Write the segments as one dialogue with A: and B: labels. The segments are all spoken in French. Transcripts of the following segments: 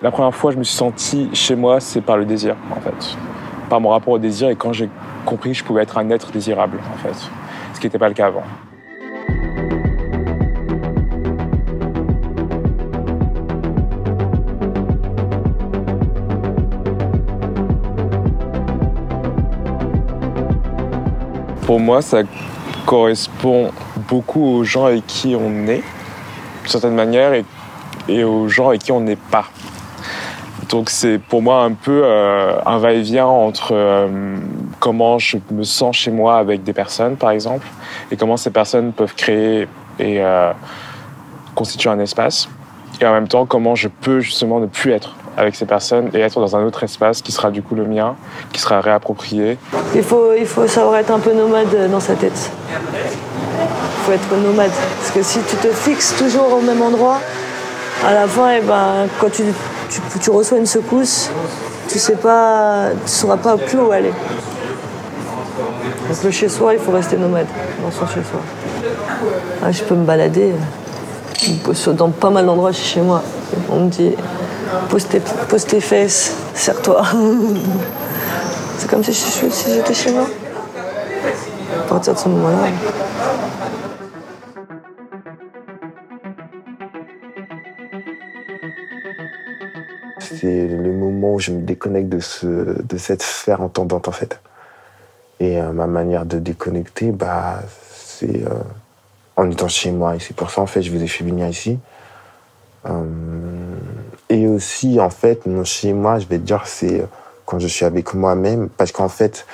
A: La première fois, je me suis senti chez moi, c'est par le désir, en fait. Par mon rapport au désir et quand j'ai compris que je pouvais être un être désirable, en fait. Ce qui n'était pas le cas avant. Pour moi, ça correspond beaucoup aux gens avec qui on est, d'une certaine manière, et aux gens avec qui on n'est pas. Donc c'est pour moi un peu un va-et-vient entre comment je me sens chez moi avec des personnes, par exemple, et comment ces personnes peuvent créer et constituer un espace, et en même temps comment je peux justement ne plus être avec ces personnes et être dans un autre espace qui sera du coup le mien, qui sera réapproprié.
B: Il faut savoir être un peu nomade dans sa tête. Il faut être nomade. Parce que si tu te fixes toujours au même endroit, à la fin, quand tu reçois une secousse, tu sauras pas plus où aller. Donc le chez-soi, il faut rester nomade dans son chez-soi. Ah, je peux me balader dans pas mal d'endroits chez moi. On me dit, pose tes fesses, serre-toi. C'est comme si j'étais chez moi. À partir de ce moment-là.
C: C'est le moment où je me déconnecte de cette sphère entendante, en fait. Et ma manière de déconnecter, c'est en étant chez moi. Et c'est pour ça, en fait, je vous ai fait venir ici. Et aussi, en fait, mon chez moi, je vais te dire, c'est quand je suis avec moi-même. Parce qu'en fait,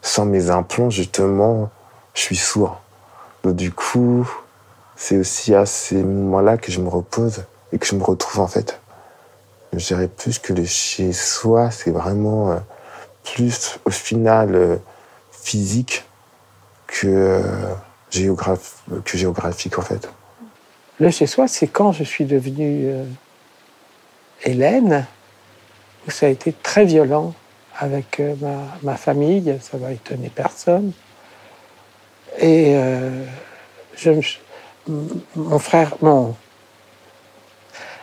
C: sans mes implants, justement, je suis sourd. Donc du coup, c'est aussi à ces moments-là que je me repose et que je me retrouve, en fait. Je dirais plus que le chez-soi, c'est vraiment plus, au final, physique que géographique, en fait.
D: Le chez-soi, c'est quand je suis devenue Hélène, où ça a été très violent avec ma famille, ça va étonner personne. Et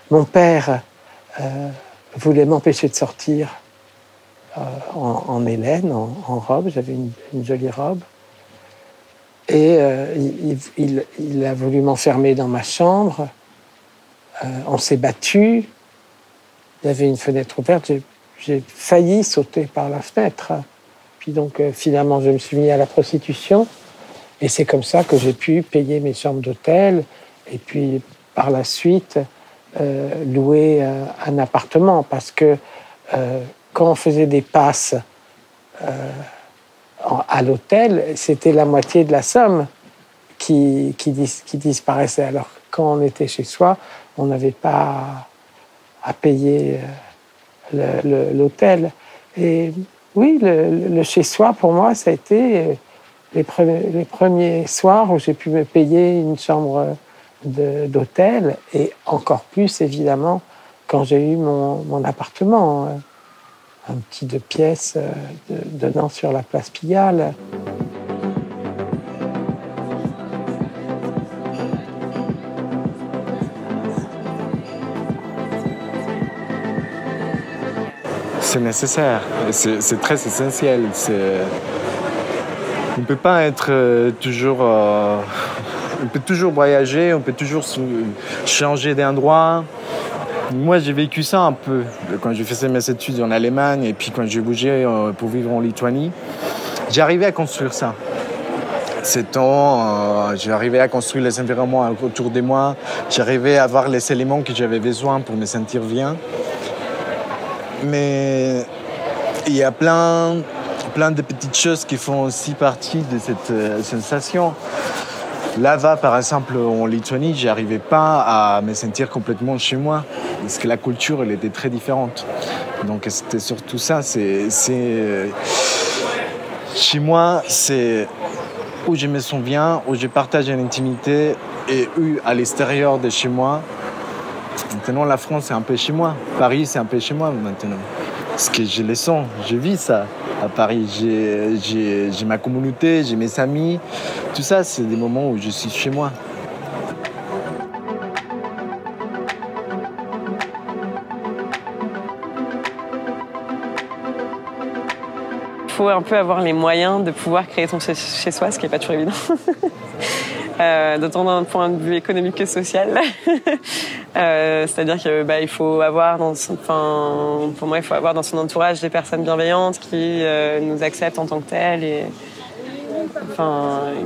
D: mon père voulait m'empêcher de sortir en Hélène, en robe. J'avais une jolie robe. Et il a voulu m'enfermer dans ma chambre. On s'est battu. Il y avait une fenêtre ouverte. J'ai failli sauter par la fenêtre. Puis donc, finalement, je me suis mis à la prostitution. Et c'est comme ça que j'ai pu payer mes chambres d'hôtel. Et puis, par la suite, louer un appartement. Parce que quand on faisait des passes à l'hôtel, c'était la moitié de la somme qui disparaissait. Alors, quand on était chez soi, on n'avait pas à payer l'hôtel. Et oui, le chez-soi, pour moi, ça a été les premiers soirs où j'ai pu me payer une chambre d'hôtel, et encore plus, évidemment, quand j'ai eu mon appartement, un petit 2 pièces donnant sur la place Pigalle.
A: C'est nécessaire, c'est très essentiel. On ne peut pas être toujours... on peut toujours voyager, on peut toujours changer d'endroit. Moi, j'ai vécu ça un peu quand je faisais mes études en Allemagne et puis quand j'ai bougé pour vivre en Lituanie. J'arrivais à construire ça. J'arrivais à construire les environnements autour de moi. J'arrivais à avoir les éléments que j'avais besoin pour me sentir bien. Mais il y a plein de petites choses qui font aussi partie de cette sensation. Là-bas, par exemple, en Lituanie, je n'arrivais pas à me sentir complètement chez moi, parce que la culture, elle était très différente. Donc c'était surtout ça. Chez moi, c'est où je me sens bien, où je partage une intimité, et où à l'extérieur de chez moi. Maintenant, la France, c'est un peu chez moi. Paris, c'est un peu chez moi maintenant. Parce que je le sens, je vis ça à Paris. J'ai ma communauté, j'ai mes amis. Tout ça, c'est des moments où je suis chez moi.
E: faut un peu avoir les moyens de pouvoir créer son chez soi, ce qui n'est pas toujours évident. D'autant d'un point de vue économique que social. C'est-à-dire que il faut avoir pour moi, il faut avoir dans son entourage des personnes bienveillantes qui nous acceptent en tant que telles et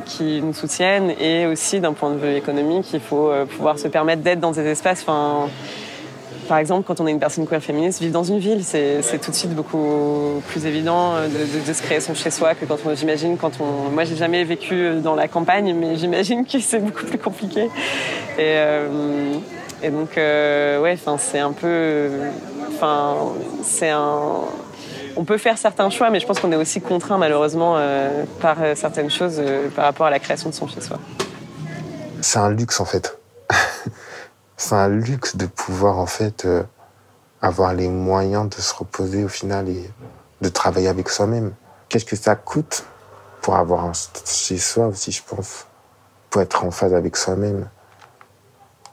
E: qui nous soutiennent. Et aussi d'un point de vue économique, il faut pouvoir se permettre d'être dans des espaces. Par exemple, quand on est une personne queer féministe, vivre dans une ville, c'est tout de suite beaucoup plus évident de se créer son chez-soi que j'imagine quand on... Moi, j'ai jamais vécu dans la campagne, mais j'imagine que c'est beaucoup plus compliqué. Et donc, c'est un peu... On peut faire certains choix, mais je pense qu'on est aussi contraint, malheureusement, par certaines choses par rapport à la création de son chez-soi.
C: C'est un luxe, en fait. C'est un luxe de pouvoir, en fait, avoir les moyens de se reposer au final et de travailler avec soi-même. Qu'est-ce que ça coûte pour avoir un chez soi aussi, je pense, pour être en phase avec soi-même?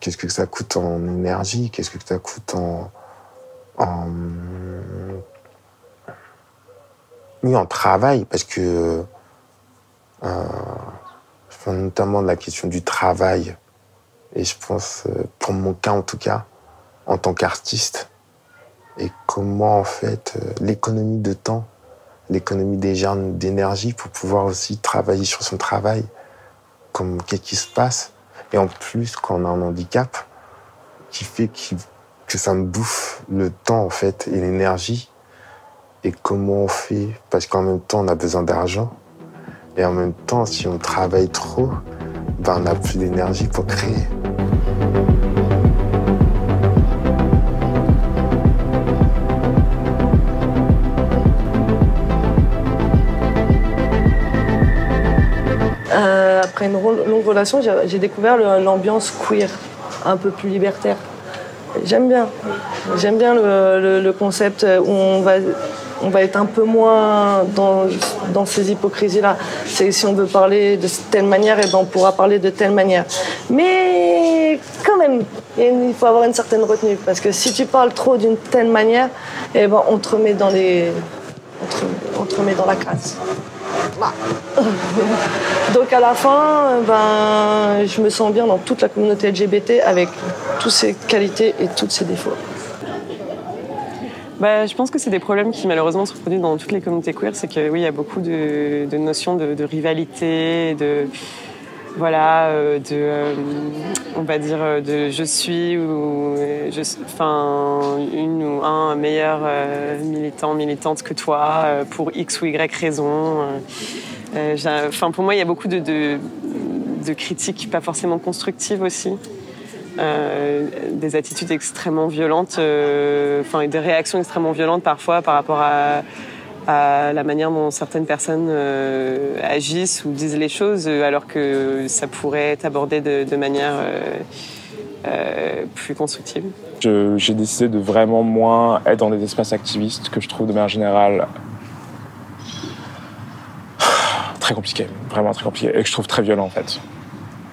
C: Qu'est-ce que ça coûte en énergie? Qu'est-ce que ça coûte en travail? Parce que je pense notamment de la question du travail. Et je pense, pour mon cas en tout cas, en tant qu'artiste, et comment en fait l'économie de temps, l'économie d'énergie pour pouvoir aussi travailler sur son travail, comme qu'est-ce qui se passe. Et en plus, quand on a un handicap, qui fait que ça me bouffe le temps en fait et l'énergie. Et comment on fait? Parce qu'en même temps, on a besoin d'argent. Et en même temps, si on travaille trop, on n'a plus d'énergie pour créer.
B: Après une longue relation, j'ai découvert l'ambiance queer, un peu plus libertaire. J'aime bien le concept où on va être un peu moins dans ces hypocrisies-là. Si on veut parler de telle manière, on pourra parler de telle manière. Mais quand même, il faut avoir une certaine retenue. Parce que si tu parles trop d'une telle manière, on te remet dans la case. Donc à la fin, je me sens bien dans toute la communauté LGBT avec toutes ses qualités et tous ses défauts.
E: Je pense que c'est des problèmes qui malheureusement se reproduisent dans toutes les communautés queer. C'est que oui, il y a beaucoup de notions de rivalité, on va dire de je suis ou une ou un meilleur militante que toi pour X ou Y raison. Pour moi, il y a beaucoup de critiques pas forcément constructives aussi. Des attitudes extrêmement violentes, et des réactions extrêmement violentes parfois par rapport à la manière dont certaines personnes agissent ou disent les choses, alors que ça pourrait être abordé de manière plus constructive.
A: J'ai décidé de vraiment moins être dans des espaces activistes que je trouve de manière générale très compliqué, vraiment très compliqué, et que je trouve très violent en fait.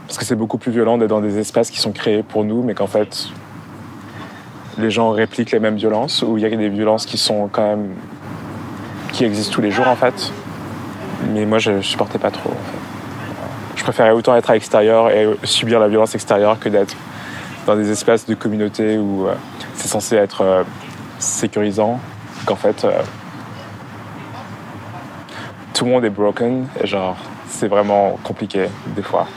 A: Parce que c'est beaucoup plus violent d'être dans des espaces qui sont créés pour nous, mais qu'en fait, les gens répliquent les mêmes violences, ou il y a des violences qui sont quand même... qui existent tous les jours en fait. Mais moi, je supportais pas trop. En fait. Je préférais autant être à l'extérieur et subir la violence extérieure que d'être dans des espaces de communauté où c'est censé être sécurisant, qu'en fait, tout le monde est broken, et genre, c'est vraiment compliqué des fois.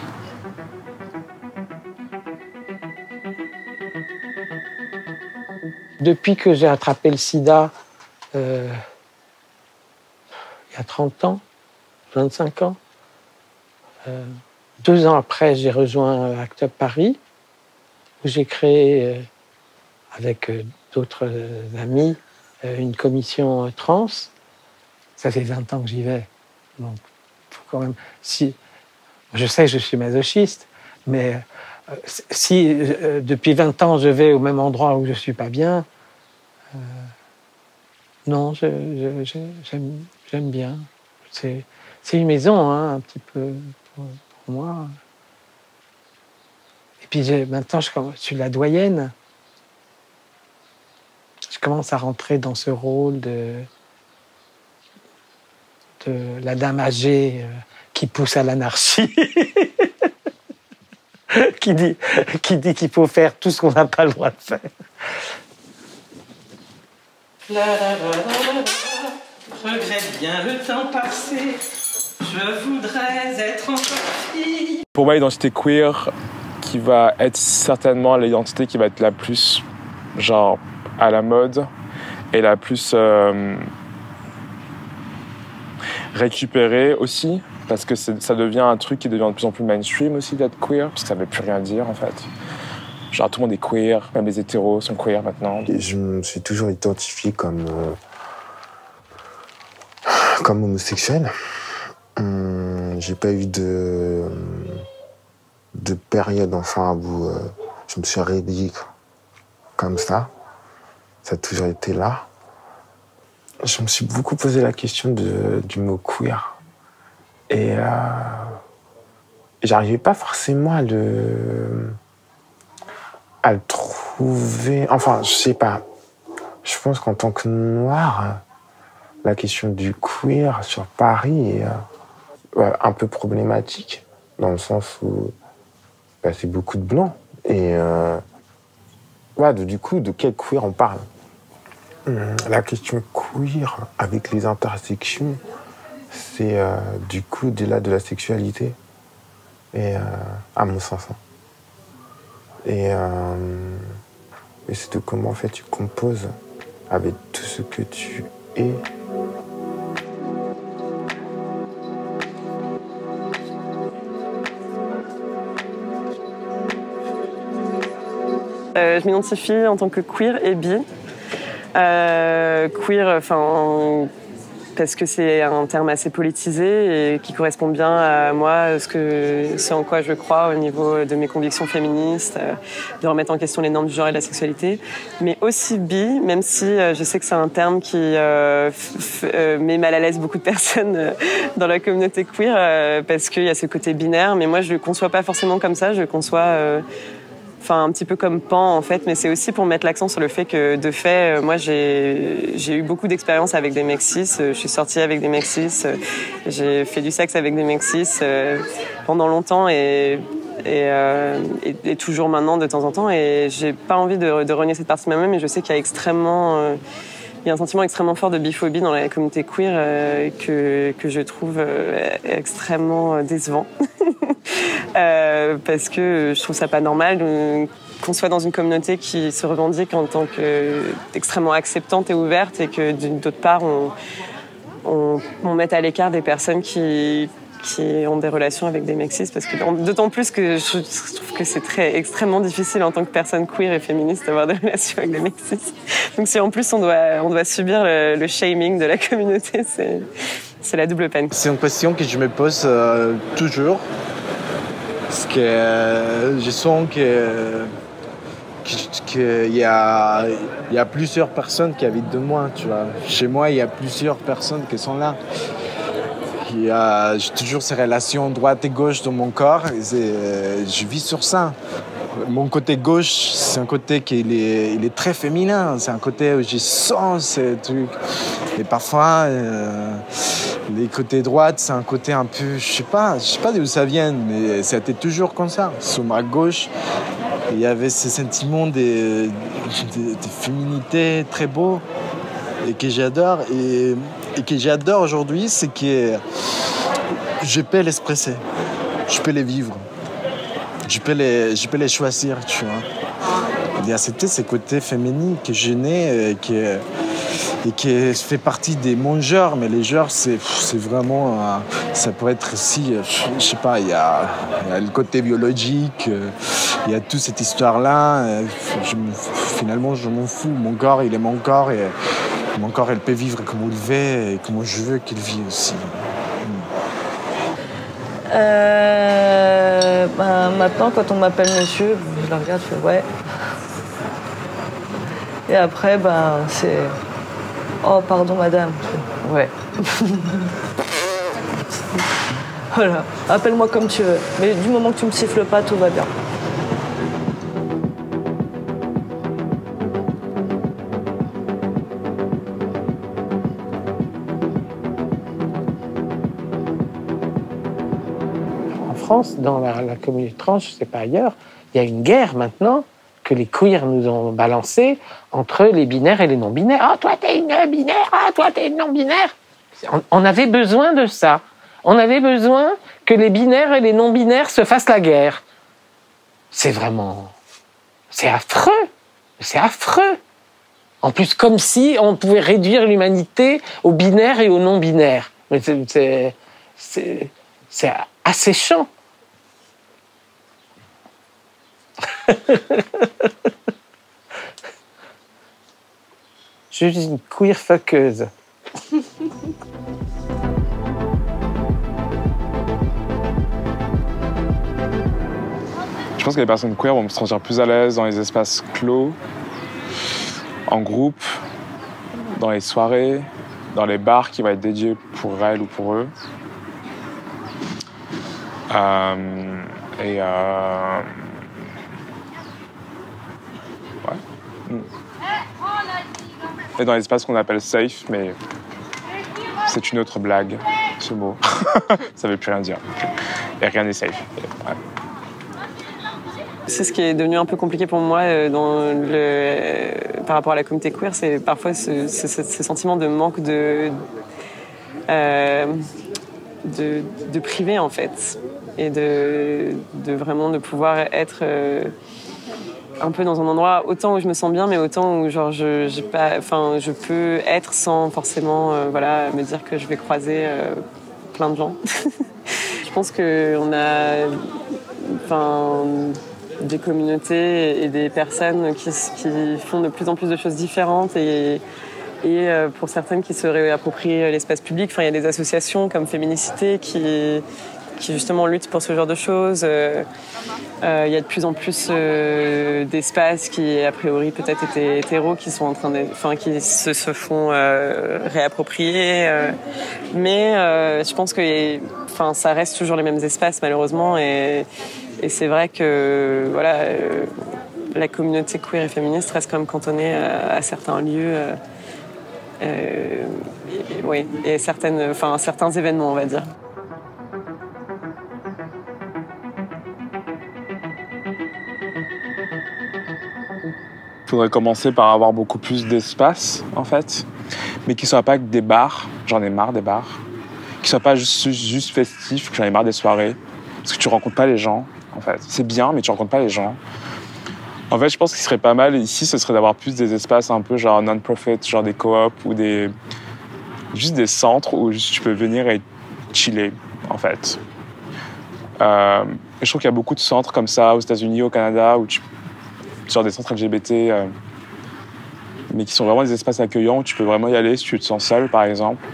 D: Depuis que j'ai attrapé le sida, il y a 30 ans, 25 ans, 2 ans après, j'ai rejoint Act Up Paris, où j'ai créé, avec d'autres amis, une commission trans. Ça fait 20 ans que j'y vais. Donc, faut quand même... Je sais que je suis masochiste, mais si depuis 20 ans je vais au même endroit où je ne suis pas bien, non, j'aime bien. C'est une maison, hein, un petit peu pour moi. Et puis maintenant, je suis la doyenne. Je commence à rentrer dans ce rôle de la dame âgée qui pousse à l'anarchie, qui dit qu'il faut faire tout ce qu'on n'a pas le droit de faire.
F: Regrette bien le temps passé, je voudrais être encore fille.
A: Pour moi, l'identité queer, qui va être certainement l'identité qui va être la plus, genre, à la mode et la plus récupérée aussi, parce que ça devient un truc qui devient de plus en plus mainstream aussi d'être queer, parce que ça ne veut plus rien dire en fait. Genre tout le monde est queer, même les hétéros sont queer maintenant.
C: Et je me suis toujours identifié comme homosexuel. J'ai pas eu de période enfin où je me suis réveillé comme ça. Ça a toujours été là. Je me suis beaucoup posé la question du mot queer. Et j'arrivais pas forcément à le trouver. Enfin, je sais pas. Je pense qu'en tant que noir, la question du queer sur Paris est un peu problématique, dans le sens où c'est beaucoup de blancs. Et du coup, de quel queer on parle? La question queer avec les intersections, c'est du coup au-delà de la sexualité, et à mon sens. Et c'est de comment en fait tu composes avec tout ce que tu es.
E: Je m'identifie en tant que queer et bi. Queer, parce que c'est un terme assez politisé et qui correspond bien à moi, ce en quoi je crois au niveau de mes convictions féministes, de remettre en question les normes du genre et de la sexualité, mais aussi bi, même si je sais que c'est un terme qui met mal à l'aise beaucoup de personnes dans la communauté queer, parce qu'il y a ce côté binaire, mais moi je le conçois pas forcément comme ça, je le conçois un petit peu comme pan en fait, mais c'est aussi pour mettre l'accent sur le fait que de fait, moi j'ai eu beaucoup d'expériences avec des mecs cis, je suis sortie avec des mecs cis, j'ai fait du sexe avec des mecs cis pendant longtemps et toujours maintenant de temps en temps, et j'ai pas envie de renier cette partie de moi-même, mais je sais qu'il y a il y a un sentiment extrêmement fort de biphobie dans la communauté queer que je trouve extrêmement décevant. Parce que je trouve ça pas normal qu'on soit dans une communauté qui se revendique en tant qu'extrêmement acceptante et ouverte, et que d'autre part on mette à l'écart des personnes qui ont des relations avec des mecs cis, parce que d'autant plus que je trouve que c'est extrêmement difficile en tant que personne queer et féministe d'avoir des relations avec des mecs cis. Donc si en plus on doit subir le shaming de la communauté, c'est la double peine.
G: C'est une question que je me pose toujours, parce que je sens qu'il y a plusieurs personnes qui habitent de moi, tu vois. Chez moi, il y a plusieurs personnes qui sont là. J'ai toujours ces relations droite et gauche dans mon corps, et je vis sur ça. Mon côté gauche, c'est un côté qui il est très féminin, c'est un côté où je sens ces trucs. Et parfois, les côtés droite, c'est un côté un peu, je sais pas d'où ça vient, mais c'était toujours comme ça. Sur ma gauche, il y avait ce sentiment de féminité très beau, et que j'adore. Et que j'adore aujourd'hui, c'est que je peux l'expresser, je peux les vivre, je peux les choisir, tu vois. Et accepter ces côtés féminins que je n'ai, et qui fait partie de mon genre, mais les genres, c'est vraiment, ça pourrait être aussi, je sais pas, il y a le côté biologique, il y a toute cette histoire-là. Finalement, je m'en fous. Mon corps, il est mon corps, et mon corps, elle peut vivre comme il veut et comme je veux qu'il vive aussi.
B: Maintenant, quand on m'appelle monsieur, je la regarde, je fais ouais. Et après, c'est oh, pardon madame. Je fais, ouais. Voilà, appelle-moi comme tu veux. Mais du moment que tu me siffles pas, tout va bien.
D: France, dans la communauté trans, je ne sais pas ailleurs, il y a une guerre maintenant que les queers nous ont balancée entre les binaires et les non-binaires. « Ah, toi, t'es une binaire, ah, toi, t'es une non-binaire !» On avait besoin de ça. On avait besoin que les binaires et les non-binaires se fassent la guerre. C'est vraiment... C'est affreux. C'est affreux. En plus, comme si on pouvait réduire l'humanité aux binaires et aux non-binaires. Mais c'est asséchant. Je suis une queer fuckeuse.
A: Je pense que les personnes queer vont se sentir plus à l'aise dans les espaces clos, en groupe, dans les soirées, dans les bars qui vont être dédiés pour elles ou pour eux. Et dans les espaces qu'on appelle safe, mais c'est une autre blague, ce mot. Ça veut plus rien dire. Et rien n'est safe. Ouais.
E: C'est ce qui est devenu un peu compliqué pour moi par rapport à la communauté queer, c'est parfois ce sentiment de manque de privé en fait, et de vraiment de pouvoir être un peu dans un endroit autant où je me sens bien, mais autant où genre je peux être sans forcément me dire que je vais croiser plein de gens. Je pense qu'on a des communautés et des personnes qui font de plus en plus de choses différentes et pour certaines qui se réapproprient l'espace public. Enfin, il y a des associations comme Féminicité qui justement luttent pour ce genre de choses. Il y a de plus en plus d'espaces qui, a priori, peut-être étaient hétéros, qui sont en train qui se font réapproprier. Mais je pense que ça reste toujours les mêmes espaces, malheureusement. Et c'est vrai que la communauté queer et féministe reste quand même cantonnée à certains lieux et certains événements, on va dire.
A: Il faudrait commencer par avoir beaucoup plus d'espace, en fait, mais qui ne soient pas que des bars. J'en ai marre des bars. Qui ne soient pas juste festifs, que j'en ai marre des soirées. Parce que tu ne rencontres pas les gens, en fait. C'est bien, mais tu ne rencontres pas les gens. En fait, je pense qu'il serait pas mal ici, ce serait d'avoir plus des espaces un peu genre non-profit, genre des coops ou juste des centres où tu peux venir et chiller, en fait. Et je trouve qu'il y a beaucoup de centres comme ça aux États-Unis, au Canada, où genre des centres LGBT, mais qui sont vraiment des espaces accueillants où tu peux vraiment y aller si tu te sens seul, par exemple.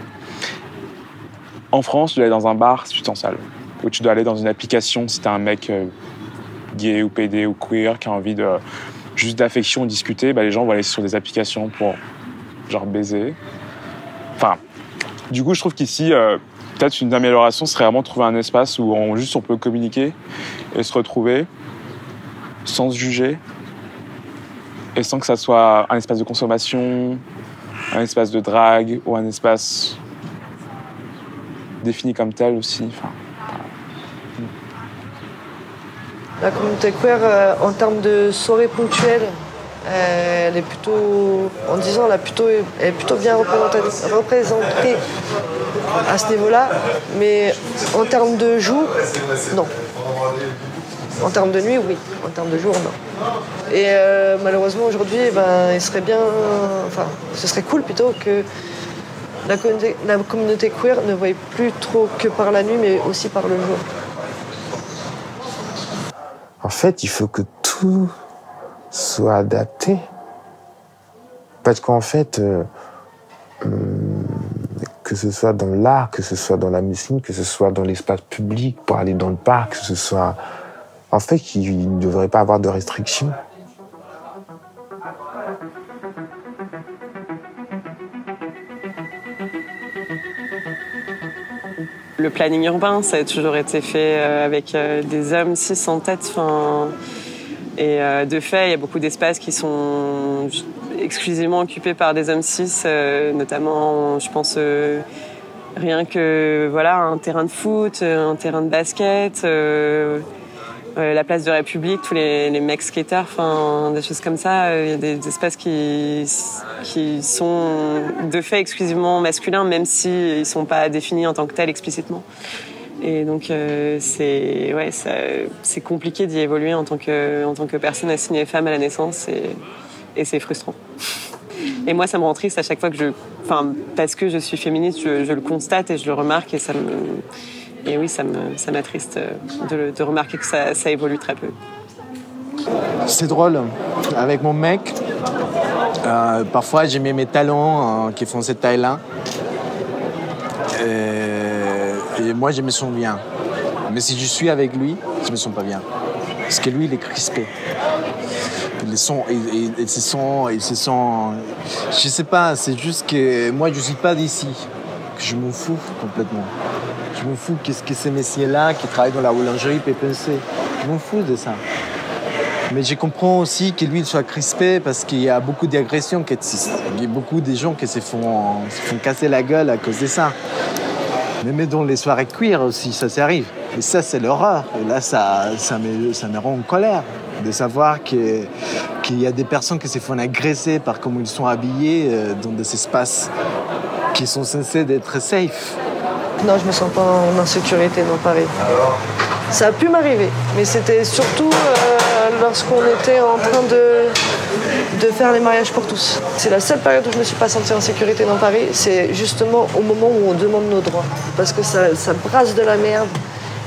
A: En France, tu dois aller dans un bar si tu te sens seul. Ou tu dois aller dans une application si t'es un mec gay ou PD ou queer qui a envie de juste d'affection ou discuter. Les gens vont aller sur des applications pour genre baiser. Enfin, du coup, je trouve qu'ici, peut-être une amélioration serait vraiment trouver un espace où on peut communiquer et se retrouver sans se juger. Et sans que ça soit un espace de consommation, un espace de drague ou un espace défini comme tel aussi.
B: La communauté queer, en termes de soirées ponctuelles, elle est plutôt, en 10 ans, elle est plutôt bien représentée à ce niveau-là. Mais en termes de jour, non. En termes de nuit, oui. En termes de jour, non. Et malheureusement, aujourd'hui, il serait bien... ce serait cool plutôt que la communauté queer ne voie plus trop que par la nuit, mais aussi par le jour.
C: En fait, il faut que tout soit adapté. Parce qu'en fait, que ce soit dans l'art, que ce soit dans la médecine, que ce soit dans l'espace public, pour aller dans le parc, que ce soit... En fait, il ne devrait pas avoir de restrictions.
E: Le planning urbain, ça a toujours été fait avec des hommes cis en tête. Et de fait, il y a beaucoup d'espaces qui sont exclusivement occupés par des hommes cis, notamment, je pense, Rien que voilà, un terrain de foot, un terrain de basket, la place de République, tous les mecs skateurs, enfin des choses comme ça. Il y a des espaces qui sont de fait exclusivement masculins, même s'ils sont pas définis en tant que tels explicitement. Et donc c'est compliqué d'y évoluer en tant que personne assignée femme à la naissance et c'est frustrant. Et moi, ça me rend triste à chaque fois parce que je suis féministe, je le constate et je le remarque et ça m'attriste de remarquer que ça évolue très peu.
G: C'est drôle. Avec mon mec, parfois j'ai mis mes talons qui font cette taille-là. Et moi, je me sens bien. Mais si je suis avec lui, je me sens pas bien. Parce que lui, il est crispé. Il se sent... Je sais pas, c'est juste que moi, je suis pas d'ici. Que je m'en fous complètement. Je m'en fous qu'est-ce que ces messieurs-là qui travaillent dans la boulangerie peuvent penser. Je m'en fous de ça. Mais je comprends aussi que lui il soit crispé parce qu'il y a beaucoup d'agressions qui existent. Il y a beaucoup de gens qui se font casser la gueule à cause de ça. Mais dans les soirées queer aussi, ça arrive. Et ça, c'est l'horreur. Et là, ça me rend en colère de savoir qu'il y a des personnes qui se font agresser par comment ils sont habillés dans des espaces qui sont censés d'être safe.
B: Non, je me sens pas en insécurité dans Paris. Ça a pu m'arriver, mais c'était surtout lorsqu'on était en train de faire les mariages pour tous. C'est la seule période où je me suis pas sentie en sécurité dans Paris, c'est justement au moment où on demande nos droits. Parce que ça brasse de la merde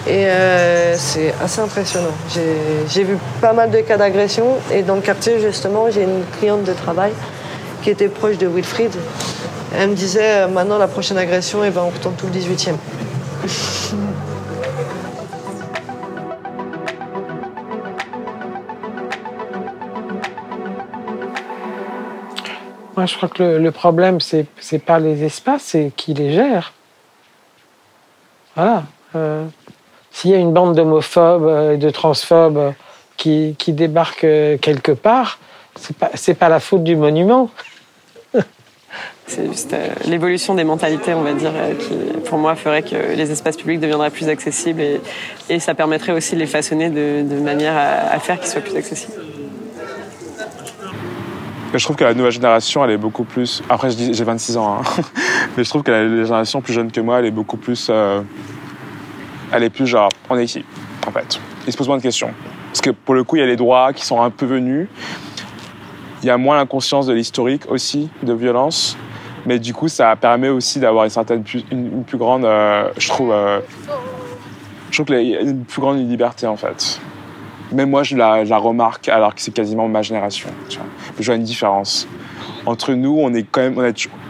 B: et c'est assez impressionnant. J'ai vu pas mal de cas d'agression et dans le quartier, justement, j'ai une cliente de travail qui était proche de Wilfried. Elle me disait, maintenant, la prochaine agression, on retourne tout le 18e.
D: Moi, je crois que le problème, c'est pas les espaces, c'est qui les gère. Voilà. S'il y a une bande d'homophobes et de transphobes qui débarquent quelque part, c'est pas la faute du monument.
E: C'est juste l'évolution des mentalités, on va dire, qui, pour moi, ferait que les espaces publics deviendraient plus accessibles et ça permettrait aussi de les façonner de manière à faire qu'ils soient plus accessibles.
A: Je trouve que la nouvelle génération, elle est beaucoup plus... Après, j'ai 26 ans, hein. Mais je trouve que la génération plus jeune que moi, elle est beaucoup plus... Elle est plus genre, on est qui, en fait. Ils se posent moins de questions. Parce que pour le coup, il y a les droits qui sont un peu venus. Il y a moins l'inconscience de l'historique aussi, de violence. Mais du coup, ça permet aussi d'avoir une plus grande... je trouve qu'il y a une plus grande liberté, en fait. Même moi, je la remarque alors que c'est quasiment ma génération. Tu vois. Je vois une différence. Entre nous,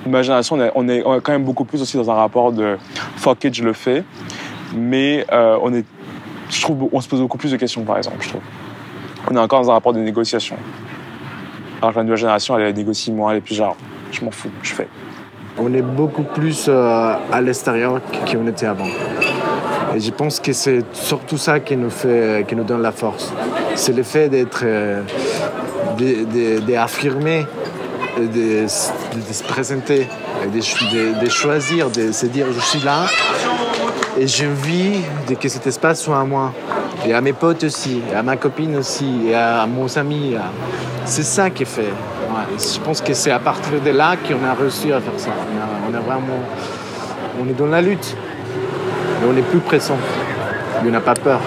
A: ma génération, on est quand même beaucoup plus aussi dans un rapport de fuck it, je le fais. Mais je trouve on se pose beaucoup plus de questions, par exemple, je trouve. On est encore dans un rapport de négociation. Alors que la nouvelle génération, elle négocie moins, elle est plus genre, je m'en fous, je fais.
G: On est beaucoup plus à l'extérieur qu'on était avant. Et je pense que c'est surtout ça qui nous donne la force. C'est le fait d'être, d'affirmer, de se présenter, de choisir, de se dire je suis là et j'ai envie que cet espace soit à moi. Et à mes potes aussi, et à ma copine aussi, et à mes amis. C'est ça qui est fait. Ouais. Je pense que c'est à partir de là qu'on a réussi à faire ça. On est dans la lutte. Mais on est plus pressant. Mais on n'a pas peur.